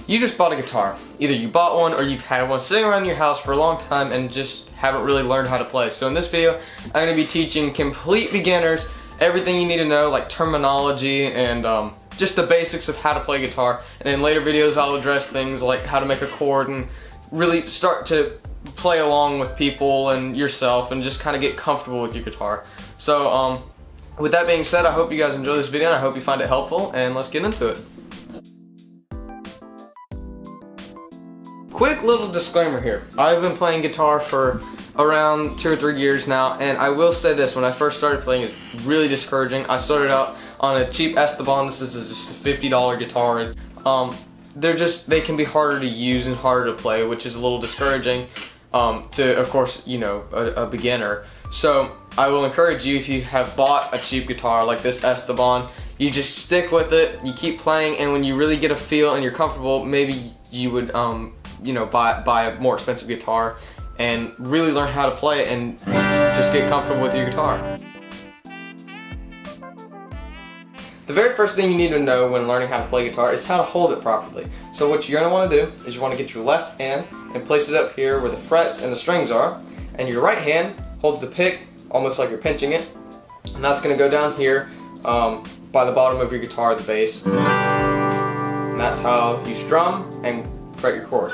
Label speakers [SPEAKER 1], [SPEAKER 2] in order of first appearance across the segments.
[SPEAKER 1] you just bought a guitar. Either you bought one or you've had one sitting around your house for a long time and just haven't really learned how to play. So in this video, I'm going to be teaching complete beginners everything you need to know, like terminology and just the basics of how to play guitar. And in later videos, I'll address things like how to make a chord and really start to play along with people and yourself and just kind of get comfortable with your guitar. So with that being said, I hope you guys enjoy this video and I hope you find it helpful, and let's get into it. Quick little disclaimer here. I've been playing guitar for around 2 or 3 years now, and I will say this, when I first started playing, it was really discouraging. I started out on a cheap Esteban. This is just a $50 guitar. They can be harder to use and harder to play, which is a little discouraging to, of course, you know, a beginner. So I will encourage you, if you have bought a cheap guitar like this Esteban, you just stick with it, you keep playing, and when you really get a feel and you're comfortable, maybe you would you know, buy a more expensive guitar and really learn how to play it and just get comfortable with your guitar. The very first thing you need to know when learning how to play guitar is how to hold it properly. So what you're going to want to do is you want to get your left hand and place it up here where the frets and the strings are, and your right hand holds the pick almost like you're pinching it, and that's going to go down here by the bottom of your guitar, the bass, and that's how you strum and fret your chord.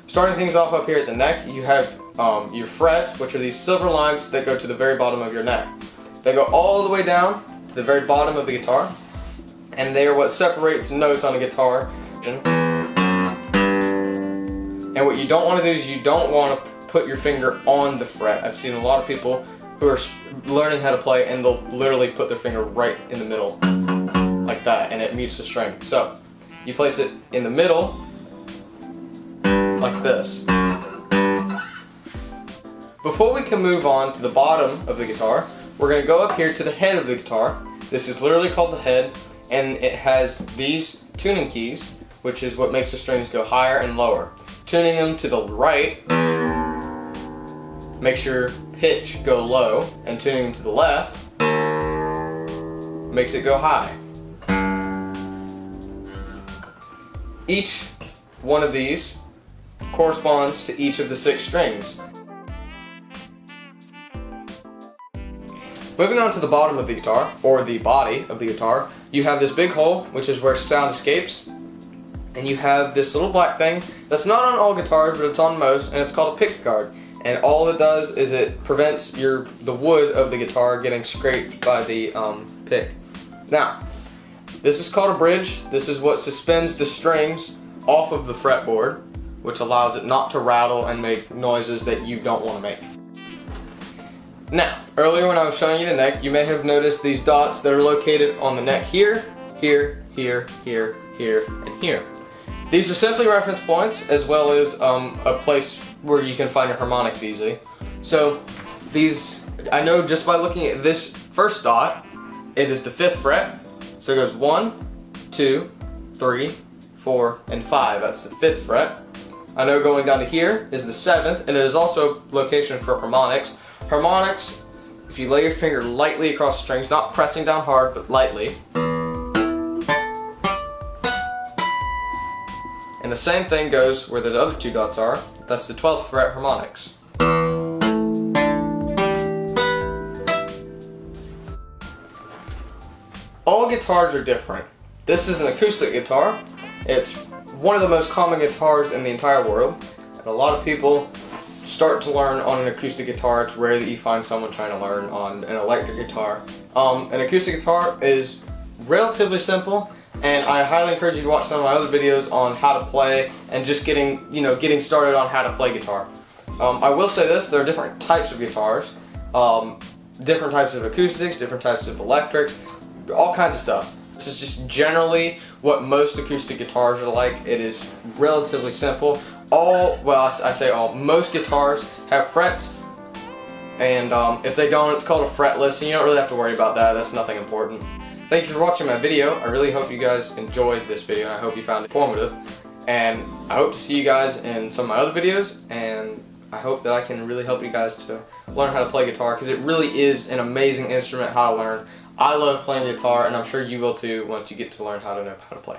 [SPEAKER 1] Starting things off up here at the neck, you have your frets, which are these silver lines that go to the very bottom of your neck. They go all the way down to the very bottom of the guitar, and they are what separates notes on a guitar. And what you don't want to do is you don't want to put your finger on the fret. I've seen a lot of people who are learning how to play and they'll literally put their finger right in the middle like that, and it mutes the string. So you place it in the middle like this. Before we can move on to the bottom of the guitar, we're going to go up here to the head of the guitar. This is literally called the head, and it has these tuning keys, which is what makes the strings go higher and lower. Tuning them to the right makes your pitch go low, and tuning them to the left makes it go high. Each one of these corresponds to each of the 6 strings. Moving on to the bottom of the guitar, or the body of the guitar, you have this big hole, which is where sound escapes, and you have this little black thing that's not on all guitars, but it's on most, and it's called a pick guard. And all it does is it prevents the wood of the guitar getting scraped by the pick. Now, this is called a bridge. This is what suspends the strings off of the fretboard, which allows it not to rattle and make noises that you don't want to make. Now, earlier when I was showing you the neck, you may have noticed these dots that are located on the neck here, here, here, here, here, and here. These are simply reference points, as well as a place where you can find your harmonics easily. So these, I know just by looking at this first dot, it is the 5th fret. So it goes 1, 2, 3, 4, and 5. That's the 5th fret. I know going down to here is the 7th, and it is also location for harmonics. Harmonics, if you lay your finger lightly across the strings, not pressing down hard, but lightly. And the same thing goes where the other 2 dots are. That's the 12th fret harmonics. All guitars are different. This is an acoustic guitar. It's one of the most common guitars in the entire world, and a lot of people start to learn on an acoustic guitar. It's rare that you find someone trying to learn on an electric guitar. An acoustic guitar is relatively simple, and I highly encourage you to watch some of my other videos on how to play and just getting started on how to play guitar. I will say this, there are different types of guitars, different types of acoustics, different types of electrics, all kinds of stuff. This is just generally what most acoustic guitars are like. It is relatively simple. Most guitars have frets, and if they don't, it's called a fretless, and you don't really have to worry about that. That's nothing important. Thank you for watching my video. I really hope you guys enjoyed this video, and I hope you found it informative. And I hope to see you guys in some of my other videos, and I hope that I can really help you guys to learn how to play guitar, because it really is an amazing instrument how to learn. I love playing guitar, and I'm sure you will too once you get to learn how to know how to play.